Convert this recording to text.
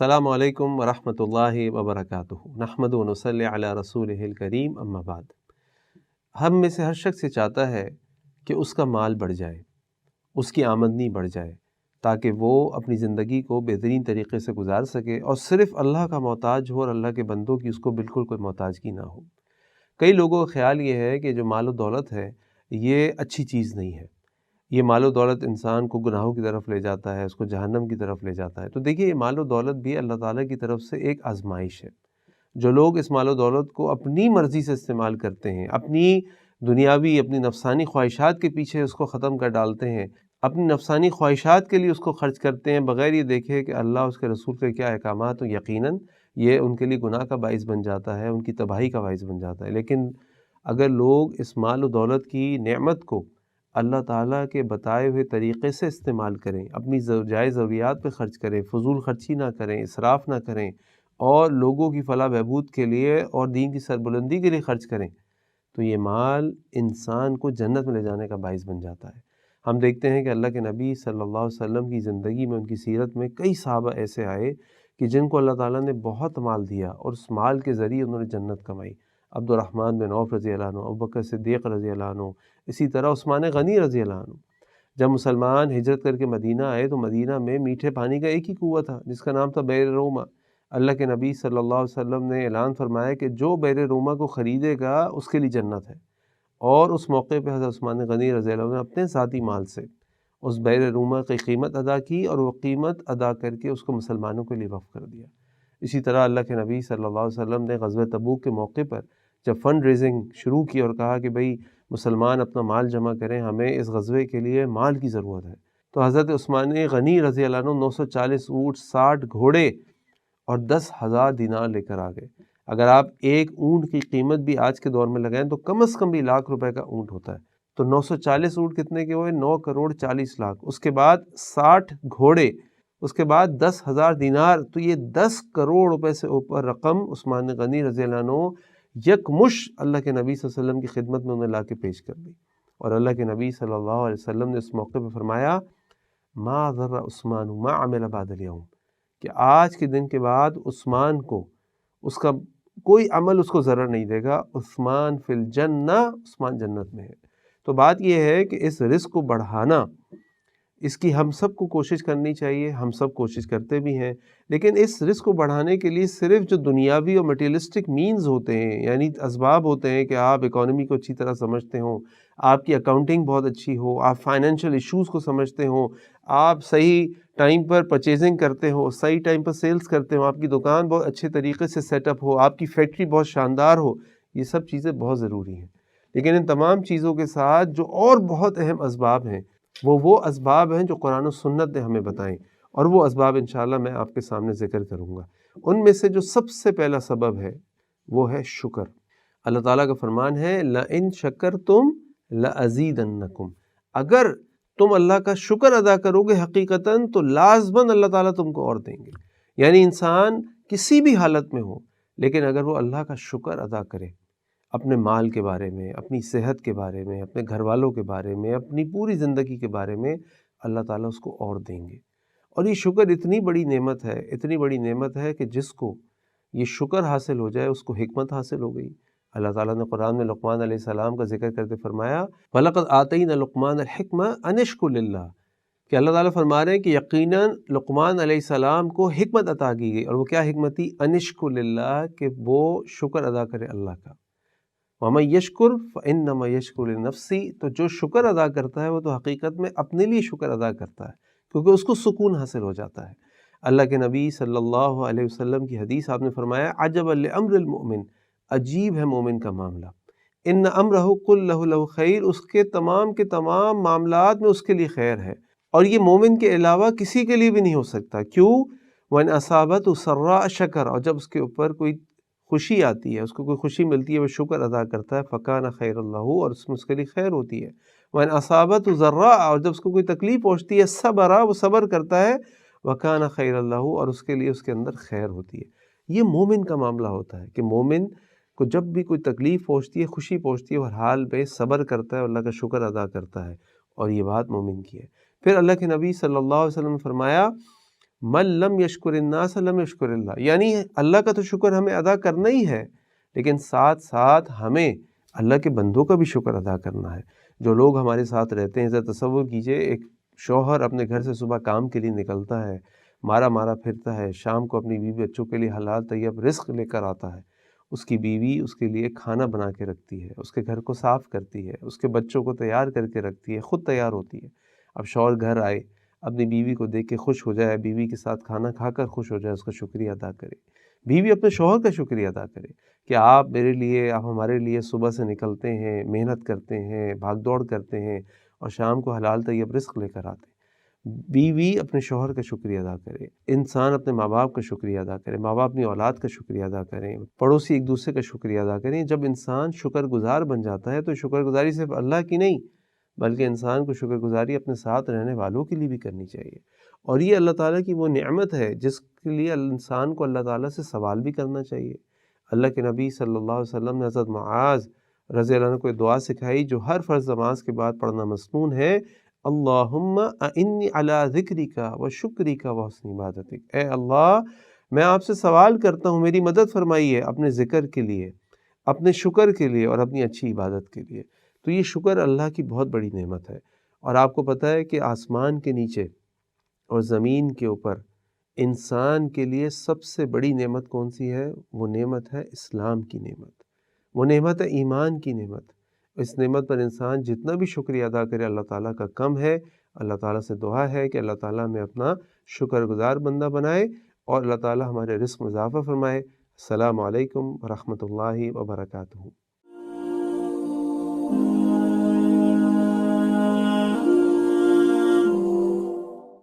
السلام علیکم ورحمۃ اللہ وبرکاتہ۔ نحمد و نصلی علی رسولہ الکریم، اما بعد۔ ہم میں سے ہر شخص یہ چاہتا ہے کہ اس کا مال بڑھ جائے، اس کی آمدنی بڑھ جائے، تاکہ وہ اپنی زندگی کو بہترین طریقے سے گزار سکے اور صرف اللہ کا محتاج ہو اور اللہ کے بندوں کی اس کو بالکل کوئی محتاجگی نہ ہو۔ کئی لوگوں کا خیال یہ ہے کہ جو مال و دولت ہے یہ اچھی چیز نہیں ہے، یہ مال و دولت انسان کو گناہوں کی طرف لے جاتا ہے، اس کو جہنم کی طرف لے جاتا ہے۔ تو دیکھیے، یہ مال و دولت بھی اللہ تعالیٰ کی طرف سے ایک آزمائش ہے۔ جو لوگ اس مال و دولت کو اپنی مرضی سے استعمال کرتے ہیں، اپنی دنیاوی، اپنی نفسانی خواہشات کے پیچھے اس کو ختم کر ڈالتے ہیں، اپنی نفسانی خواہشات کے لیے اس کو خرچ کرتے ہیں بغیر یہ دیکھے کہ اللہ اس کے رسول کے کیا احکامات، ہوں یقیناً یہ ان کے لیے گناہ کا باعث بن جاتا ہے، ان کی تباہی کا باعث بن جاتا ہے۔ لیکن اگر لوگ اس مال و دولت کی نعمت کو اللہ تعالیٰ کے بتائے ہوئے طریقے سے استعمال کریں، اپنی جائز ضروریات پہ خرچ کریں، فضول خرچی نہ کریں، اسراف نہ کریں، اور لوگوں کی فلاح بہبود کے لیے اور دین کی سربلندی کے لیے خرچ کریں، تو یہ مال انسان کو جنت میں لے جانے کا باعث بن جاتا ہے۔ ہم دیکھتے ہیں کہ اللہ کے نبی صلی اللہ علیہ وسلم کی زندگی میں، ان کی سیرت میں کئی صحابہ ایسے آئے کہ جن کو اللہ تعالیٰ نے بہت مال دیا اور اس مال کے ذریعے انہوں نے جنت کمائی۔ عبد الرحمن بن عوف رضی اللہ عنہ، ابوبکر صدیق رضی اللہ عنہ، اسی طرح عثمان غنی رضی اللہ عنہ۔ جب مسلمان ہجرت کر کے مدینہ آئے تو مدینہ میں میٹھے پانی کا ایک ہی کنواں تھا جس کا نام تھا بئر روما۔ اللہ کے نبی صلی اللہ علیہ وسلم نے اعلان فرمایا کہ جو بئر روما کو خریدے گا اس کے لیے جنت ہے، اور اس موقع پہ حضرت عثمان غنی رضی اللہ عنہ نے اپنے ذاتی مال سے اس بئر روما کی قیمت ادا کی، اور وہ قیمت ادا کر کے اس کو مسلمانوں کے لیے وقف کر دیا۔ اسی طرح اللہ کے نبی صلی اللہ علیہ وسلم نے غزوہ تبوک کے موقع پر جب فنڈ ریزنگ شروع کی اور کہا کہ بھئی مسلمان اپنا مال جمع کریں، ہمیں اس غزوے کے لیے مال کی ضرورت ہے، تو حضرت عثمان غنی رضی اللہ عنہ 940 اونٹ، 60 گھوڑے اور 10,000 دینار لے کر آ گئے۔ اگر آپ ایک اونٹ کی قیمت بھی آج کے دور میں لگائیں تو کم از کم بھی لاکھ روپے کا اونٹ ہوتا ہے، تو 940 اونٹ کتنے کے ہوئے؟ 9 کروڑ 40 لاکھ۔ اس کے بعد 60 گھوڑے، اس کے بعد 10,000 دینار، تو یہ 10 کروڑ روپے سے اوپر رقم عثمان غنی رضی اللہ عنہ یکمش اللہ کے نبی صلی اللہ علیہ وسلم کی خدمت میں انہیں لا کے پیش کر دی۔ اور اللہ کے نبی صلی اللہ علیہ وسلم نے اس موقع پہ فرمایا، ما ضر عثمان ما عمل بعد اليوم، کہ آج کے دن کے بعد عثمان کو اس کا کوئی عمل اس کو ضرر نہیں دے گا، عثمان فی الجنہ، عثمان جنت میں ہے۔ تو بات یہ ہے کہ اس رزق کو بڑھانا، اس کی ہم سب کو کوشش کرنی چاہیے، ہم سب کوشش کرتے بھی ہیں، لیکن اس رزق کو بڑھانے کے لیے صرف جو دنیاوی اور مٹیریلسٹک مینز ہوتے ہیں، یعنی اسباب ہوتے ہیں کہ آپ اکانومی کو اچھی طرح سمجھتے ہوں، آپ کی اکاؤنٹنگ بہت اچھی ہو، آپ فائنینشیل ایشوز کو سمجھتے ہوں، آپ صحیح ٹائم پر پرچیزنگ کرتے ہو، صحیح ٹائم پر سیلز کرتے ہو، آپ کی دکان بہت اچھے طریقے سے سیٹ اپ ہو، آپ کی فیکٹری بہت شاندار ہو، یہ سب چیزیں بہت ضروری ہیں۔ لیکن ان تمام چیزوں کے ساتھ جو اور بہت اہم اسباب ہیں، وہ اسباب ہیں جو قرآن و سنت نے ہمیں بتائیں، اور وہ اسباب انشاءاللہ میں آپ کے سامنے ذکر کروں گا۔ ان میں سے جو سب سے پہلا سبب ہے وہ ہے شکر۔ اللہ تعالیٰ کا فرمان ہے، لَإِن شَكَرْتُمْ لَأَزِيدَنَّكُمْ، اگر تم اللہ کا شکر ادا کرو گے حقیقتاً تو لازماً اللہ تعالیٰ تم کو اور دیں گے۔ یعنی انسان کسی بھی حالت میں ہو، لیکن اگر وہ اللہ کا شکر ادا کرے، اپنے مال کے بارے میں، اپنی صحت کے بارے میں، اپنے گھر والوں کے بارے میں، اپنی پوری زندگی کے بارے میں، اللہ تعالیٰ اس کو اور دیں گے۔ اور یہ شکر اتنی بڑی نعمت ہے، اتنی بڑی نعمت ہے کہ جس کو یہ شکر حاصل ہو جائے اس کو حکمت حاصل ہو گئی۔ اللہ تعالیٰ نے قرآن میں لقمان علیہ السلام کا ذکر کرتے فرمایا، وَلَقَدْ آتَيْنَا لُقْمَانَ الْحِكْمَةَ أَنِ اشْكُرْ لِلَّهِ، کہ اللہ تعالیٰ فرما رہے ہیں کہ یقیناً لقمان علیہ السلام کو حکمت عطا کی گئی، اور وہ کیا حکمت تھی؟ أَنِ اشْكُرْ لِلَّهِ، کہ وہ شکر ادا کرے اللہ کا۔ وَمَن يَشْكُرْ فَإِنَّمَا يَشْكُرُ لِنَفْسِهِ، تو جو شکر ادا کرتا ہے وہ تو حقیقت میں اپنے لیے شکر ادا کرتا ہے، کیونکہ اس کو سکون حاصل ہو جاتا ہے۔ اللہ کے نبی صلی اللہ علیہ وسلم کی حدیث آپ نے فرمایا، عجبا لامر المؤمن، عجیب ہے مومن کا معاملہ، ان امرہ کلہ لہ خیر، اس کے تمام معاملات میں اس کے لیے خیر ہے، اور یہ مومن کے علاوہ کسی کے لیے بھی نہیں ہو سکتا۔ کیوں؟ وَإِنْ أَصَابَتْهُ سَرَّاءَ شَكَرَ، اور جب اس کے اوپر کوئی خوشی آتی ہے، اس کو کوئی خوشی ملتی ہے، وہ شکر ادا کرتا ہے، فَكَانَ خَيْرًا لَهُ، اور اس میں اس کے لیے خیر ہوتی ہے۔ وَإِنْ أَصَابَتْهُ ضَرَّاءَ، اور جب اس کو کوئی تکلیف پہنچتی ہے، صَبَرَ، وہ صبر کرتا ہے، وَكَانَ خَيْرًا لَهُ، اور اس کے لیے اس کے اندر خیر ہوتی ہے۔ یہ مومن کا معاملہ ہوتا ہے کہ مومن کو جب بھی کوئی تکلیف پہنچتی ہے، خوشی پہنچتی ہے، ہر حال پہ صبر کرتا ہے، اللہ کا شکر ادا کرتا ہے، اور یہ بات مومن کی ہے۔ پھر اللہ کے نبی صلی اللہ علیہ وسلم نے فرمایا، من لم یشکر الناس لم یشکر اللہ، یعنی اللہ کا تو شکر ہمیں ادا کرنا ہی ہے، لیکن ساتھ ساتھ ہمیں اللہ کے بندوں کا بھی شکر ادا کرنا ہے۔ جو لوگ ہمارے ساتھ رہتے ہیں، ذرا تصور کیجئے ایک شوہر اپنے گھر سے صبح کام کے لیے نکلتا ہے، مارا مارا پھرتا ہے، شام کو اپنی بیوی بچوں کے لیے حلال طیب رزق لے کر آتا ہے، اس کی بیوی اس کے لیے کھانا بنا کے رکھتی ہے، اس کے گھر کو صاف کرتی ہے، اس کے بچوں کو تیار کر کے رکھتی ہے، خود تیار ہوتی ہے۔ اب شوہر گھر آئے، اپنی بیوی کو دیکھ کے خوش ہو جائے، بیوی کے ساتھ کھانا کھا کر خوش ہو جائے، اس کا شکریہ ادا کرے، بیوی اپنے شوہر کا شکریہ ادا کرے کہ آپ میرے لیے، آپ ہمارے لیے صبح سے نکلتے ہیں، محنت کرتے ہیں، بھاگ دوڑ کرتے ہیں اور شام کو حلال طیب رزق لے کر آتے ہیں۔ بیوی اپنے شوہر کا شکریہ ادا کرے، انسان اپنے ماں باپ کا شکریہ ادا کرے، ماں باپ اپنی اولاد کا شکریہ ادا کریں، پڑوسی ایک دوسرے کا شکریہ ادا کریں۔ جب انسان شکر گزار بن جاتا ہے تو شکر گزاری صرف اللہ کی نہیں، بلکہ انسان کو شکر گزاری اپنے ساتھ رہنے والوں کے لیے بھی کرنی چاہیے۔ اور یہ اللہ تعالیٰ کی وہ نعمت ہے جس کے لیے انسان کو اللہ تعالیٰ سے سوال بھی کرنا چاہیے۔ اللہ کے نبی صلی اللہ علیہ وسلم نے حضرت معاذ رضی اللہ عنہ کو دعا سکھائی جو ہر فرض نماز کے بعد پڑھنا مسنون ہے، اللہم اعنی علی ذکرک و شکرک و حسن عبادتک، اے اللہ میں آپ سے سوال کرتا ہوں میری مدد فرمائیے اپنے ذکر کے لیے، اپنے شکر کے لیے اور اپنی اچھی عبادت کے لیے۔ تو یہ شکر اللہ کی بہت بڑی نعمت ہے، اور آپ کو پتہ ہے کہ آسمان کے نیچے اور زمین کے اوپر انسان کے لیے سب سے بڑی نعمت کون سی ہے؟ وہ نعمت ہے اسلام کی نعمت، وہ نعمت ہے ایمان کی نعمت۔ اس نعمت پر انسان جتنا بھی شکریہ ادا کرے اللہ تعالیٰ کا کم ہے۔ اللہ تعالیٰ سے دعا ہے کہ اللہ تعالیٰ ہمیں اپنا شکر گزار بندہ بنائے اور اللہ تعالیٰ ہمارے رزق میں اضافہ فرمائے۔ السلام علیکم ورحمۃ اللہ وبرکاتہ۔